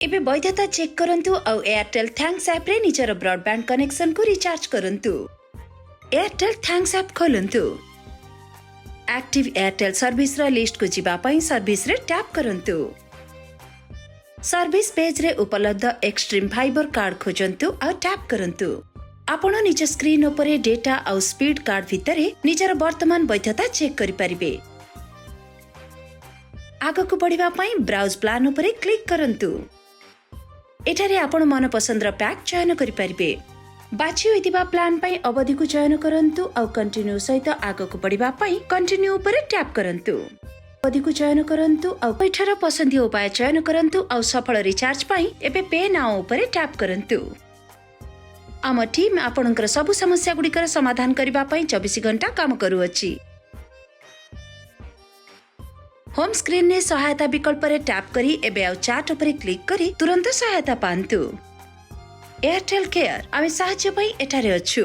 एबे वैधता चेक करंतु और एयरटेल थैंक्स ऐप रे निजर ब्रॉडबैंड कनेक्शन को रिचार्ज करंतु। एयरटेल थैंक्स ऐप खोलंतु। एक्टिव एयरटेल सर्विस रा लिस्ट को जिबा पई सर्विस रे टैप करंतु। सर्विस पेज रे उपलब्ध एक्सट्रीम फाइबर कार्ड खोजंतु और टैप करंतु। आपण निज स्क्रीन उपरे डेटा और स्पीड कार्ड भितरे निजर वर्तमान वैधता चेक करि परिबे। आगको बढ़िबा पई ब्राउज प्लान उपरे क्लिक करंतु। एठारे आपण मन पसंद रा पैक चयन करि परिबे। बाछि होइतिबा प्लान पई अवधि को चयन करंतु और कंटिन्यू सहित आगको बढ़िबा पई कंटिन्यू उपरे टैप करंतु। अवधि को चयन करंतु और पैठार पसंदीय उपाय चयन करंतु और सफल रिचार्ज पई एबे पे नाउ उपरे टैप करंतु। आम टीम आपणकर सबु समस्या गुड़िकर समाधान करबा पई 24 घंटा काम करूअछि। होम स्क्रीन ने सहायता विकल्प रे टैप करी एबे आउ चैट उपरे क्लिक करी तुरंत सहायता पांतु। एयरटेल केयर आमे साहाय्य पई एठारे अछु।